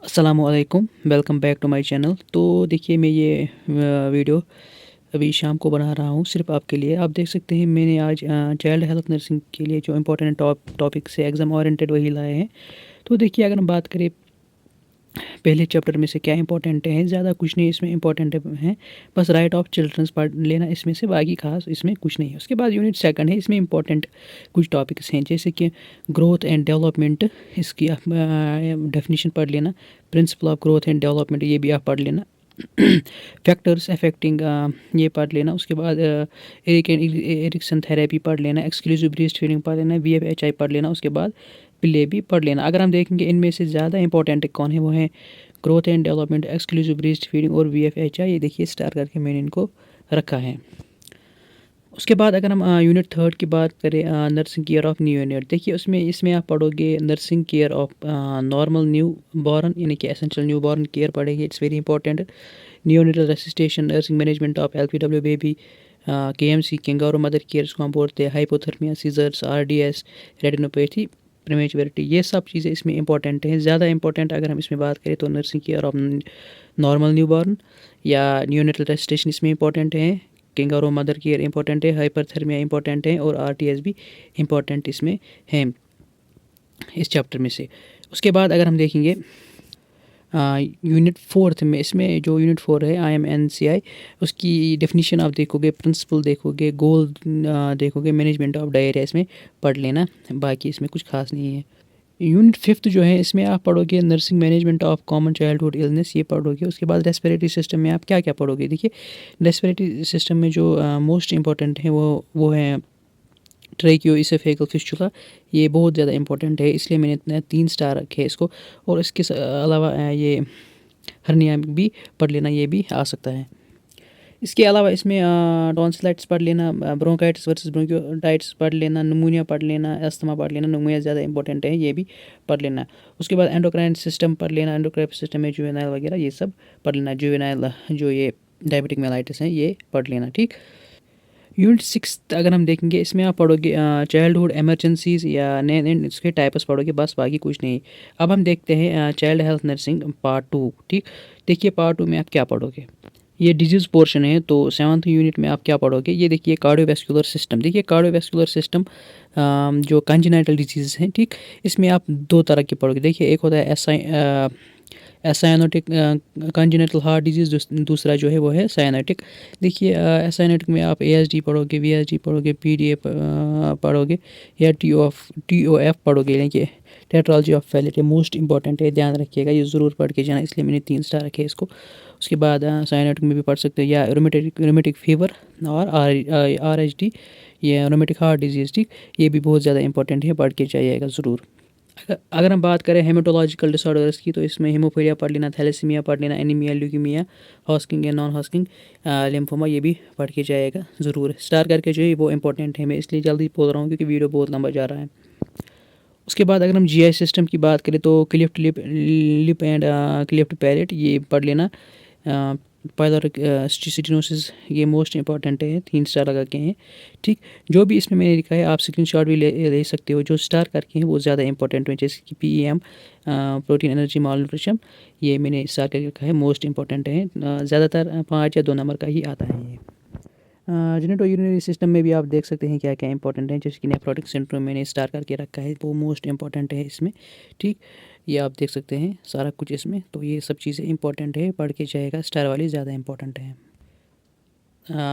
अस्सलामुअलैकुम, welcome back to my channel. तो देखिए मैं ये वीडियो अभी शाम को बना रहा हूँ सिर्फ़ आपके लिए। आप देख सकते हैं मैंने आज चाइल्ड हेल्थ नर्सिंग के लिए जो इम्पोर्टेंट टॉपिक्स है एग्ज़ाम ओरिएंटेड वही लाए हैं। तो देखिए अगर हम बात करें पहले चैप्टर में से क्या इंपॉर्टेंट है, ज़्यादा कुछ नहीं इसमें इंपॉर्टेंट है, बस राइट ऑफ चिल्ड्रंस पढ़ लेना इसमें से, बाकी खास इसमें कुछ नहीं है। उसके बाद यूनिट सेकंड है, इसमें इंपॉर्टेंट कुछ टॉपिक्स हैं जैसे कि ग्रोथ एंड डेवलपमेंट, इसकी आप डेफिनेशन पढ़ लेना। Principle of growth and development ये भी आप पढ़ लेना। फैक्टर्स अफेक्टिंग ये पढ़ लेना। उसके बाद एरिक्सन थेरेपी पढ़ लेना। एक्सक्लूसिव ब्रेस्ट फीडिंग पढ़ लेना। VFHI पढ़ लेना। उसके बाद प्ले भी पढ़ लेना। अगर हम देखेंगे इनमें से ज़्यादा इंपॉर्टेंट कौन है, वो है growth and development, exclusive breast feeding और VFHI। ये देखिए स्टार करके मैंने इनको रखा है। उसके बाद अगर हम यूनिट थर्ड की बात करें, nursing care of new unit, देखिए उसमें इसमें आप पढ़ोगे nursing care of normal newborn यानी कि एसेंशियल न्यू बॉर्न केयर पढ़ेंगे, it's very important. Neonatal resuscitation, nursing management of LPW baby, KMC kangaroo mother care इसको हम बोलते हैं, hypothermia, seizures, RDS, retinopathy, prematurity, ये सब चीज़ें इसमें इंपॉर्टेंट हैं। ज़्यादा इंपॉर्टेंट अगर हम इसमें बात करें तो nursing care of normal newborn या नियोनेटल रेसिस्टेशन इसमें इंपॉर्टेंट है, कैंगारू मदर केयर इंपॉर्टेंट है, हाइपरथर्मिया इंपॉर्टेंट है और RTS भी इंपॉर्टेंट इसमें है इस चैप्टर में से। उसके बाद अगर हम देखेंगे यूनिट फोर्थ में, इसमें जो यूनिट 4 है IMNCI, उसकी डेफिनेशन आप देखोगे, प्रिंसिपल देखोगे, गोल देखोगे, मैनेजमेंट ऑफ डायरिया इसमें पढ़ लेना, बाकी इसमें कुछ खास नहीं है। यूनिट फिफ्थ जो है इसमें आप पढ़ोगे nursing management of common childhood illness, ये पढ़ोगे। उसके बाद रेस्पिरेटरी सिस्टम में आप क्या क्या पढ़ोगे, देखिए रेस्पिरेटरी सिस्टम में जो मोस्ट इंपॉर्टेंट है वो है ट्रैकियो इसोफेगल फिस्टुला, ये बहुत ज़्यादा इंपॉर्टेंट है, इसलिए मैंने इतना 3 स्टार रखे हैं इसको। और इसके अलावा ये हर्निया भी पढ़ लेना, ये भी आ सकता है। इसके अलावा इसमें टॉन्सिलाइटिस पढ़ लेना, ब्रोंकाइटिस वर्सेस ब्रोंकियोटाइटिस पढ़ लेना, नमूनिया पढ़ लेना, अस्थमा पढ़ लेना, नमूनिया ज़्यादा इंपॉर्टेंट है, ये भी पढ़ लेना। उसके बाद एंडोक्राइन सिस्टम पढ़ लेना, एंडोक्राइन सिस्टम में जुवेनाइल वगैरह ये सब पढ़ लेना, जुवेनाइल जो ये डायबिटिक मेलाइटिस है ये पढ़ लेना, ठीक। यूनिट 6 अगर हम देखेंगे इसमें आप पढ़ोगे चाइल्डहुड एमरजेंसीज या नए इसके टाइप्स पढ़ोगे, बस बाकी कुछ नहीं। अब हम देखते हैं चाइल्ड हेल्थ नर्सिंग पार्ट 2, ठीक। देखिए पार्ट 2 में आप क्या पढ़ोगे, ये डिजीज़ पोर्शन है। तो 7th यूनिट में आप क्या पढ़ोगे, ये देखिए कार्डियोवैस्कुलर सिस्टम। देखिए कार्डियोवैस्कुलर सिस्टम जो कंजेनाइटल डिजीज़ हैं, ठीक, इसमें आप 2 तरह के पढ़ोगे। देखिए एक होता है एसाइनोटिक कंजेनिटल हार्ट डिजीज़, दूसरा जो है वो है साइनाटिक। देखिए एसाइनाटिक में आप ASD पढ़ोगे, VSD पढ़ोगे, PDA पढ़ोगे या TOF पढ़ोगे, यानी कि टेट्रोलॉजी ऑफ फैलिट, मोस्ट इंपॉर्टेंट है, ध्यान रखिएगा, ये ज़रूर पढ़ के जाना, इसलिए मैंने 3 स्टार रखे इसको। उसके बाद साइनाटिक में भी पढ़ सकते हो, या रोमेटिक फीवर और RH D, ये रोमेटिक हार्ट डिजीज़, ठीक, ये भी बहुत ज़्यादा इंपॉर्टेंट है, पढ़ के जाइएगा ज़रूर। अगर हम बात करें हेमेटोलॉजिकल डिसऑर्डर्स की, तो इसमें हीमोफीलिया पढ़ लेना, थैलेसीमिया पढ़ लेना, एनीमिया, ल्यूकीमिया, हॉस्किंग या नॉन हॉस्किंग लिम्फोमा, ये भी पढ़ के जाएगा ज़रूर। स्टार करके जो है वो इंपॉर्टेंट है, मैं इसलिए जल्दी बोल रहा हूँ क्योंकि वीडियो बहुत लंबा जा रहा है। उसके बाद अगर हम GI सिस्टम की बात करें तो cleft lip and cleft palate ये पढ़ लेना। पाइलोरिक स्टिनोसिस ये मोस्ट इंपॉर्टेंट है, 3 स्टार लगा के हैं, ठीक। जो भी इसमें मैंने लिखा है आप स्क्रीनशॉट भी ले सकते हो, जो स्टार करके हैं वो ज़्यादा इंपॉर्टेंट है, जैसे कि PEM प्रोटीन एनर्जी मालन्यूट्रिशन, ये मैंने स्टार करके रखा है, मोस्ट इंपॉर्टेंट है, ज़्यादातर 5 या 2 नंबर का ही आता है ये। जेनेटो यूरिनरी सिस्टम में भी आप देख सकते हैं क्या क्या इंपॉर्टेंट है, जैसे कि नेफ्रोटिक सिंड्रोम मैंने स्टार करके रखा है, वो मोस्ट इंपॉर्टेंट है इसमें, ठीक। ये आप देख सकते हैं सारा कुछ इसमें, तो ये सब चीज़ें इंपॉर्टेंट है, पढ़ के जाएगा, स्टार वाली ज़्यादा इंपॉर्टेंट है।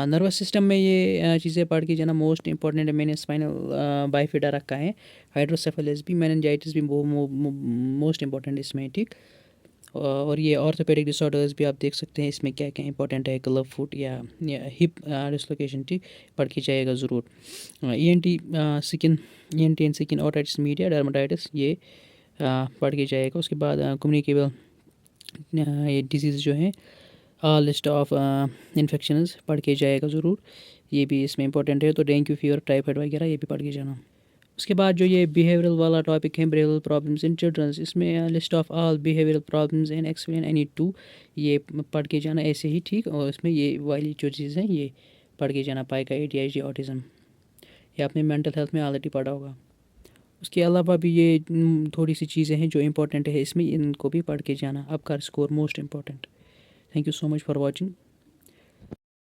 नर्वस सिस्टम में ये चीज़ें पढ़ के जाना, मोस्ट इंपॉर्टेंट है, मैंने स्पाइनल बाइफिडा रखा है, हाइड्रोसेफेलस भी, मेनिंजाइटिस भी मोस्ट इंपॉर्टेंट इसमें, ठीक। और ये ऑर्थोपेडिक डिसऑर्डर्स भी आप देख सकते हैं इसमें क्या क्या इंपॉर्टेंट है, क्लब फुट या हिप डिसलोकेशन, ठीक, पढ़ के जाएगा ज़रूर। ENT and skin otitis media, dermatitis, ये पढ़ के जाएगा। उसके बाद कम्युनिकेबल ये डिजीज़ जो है, लिस्ट ऑफ इन्फेक्शंस पढ़ के जाएगा ज़रूर, ये भी इसमें इंपॉर्टेंट है। तो डेंगू फीवर, टाइफाइड वगैरह ये भी पढ़ के जाना। उसके बाद जो ये बिहेवियरल वाला टॉपिक है, बिहेवियरल प्रॉब्लम्स इन चिल्ड्रंस, इसमें list of all behavioural problems and explain any two, ये पढ़ के जाना ऐसे ही, ठीक। और इसमें ये वाली जो चीज़ है ये पढ़ के जाना, पाइका ADHD ऑटिज़म, ये आपने मेंटल हेल्थ में ऑलरेडी पढ़ा होगा। उसके अलावा भी ये थोड़ी सी चीज़ें हैं जो इम्पोर्टेंट है इसमें, इनको भी पढ़ के जाना। आपका score most important. Thank you so much for watching.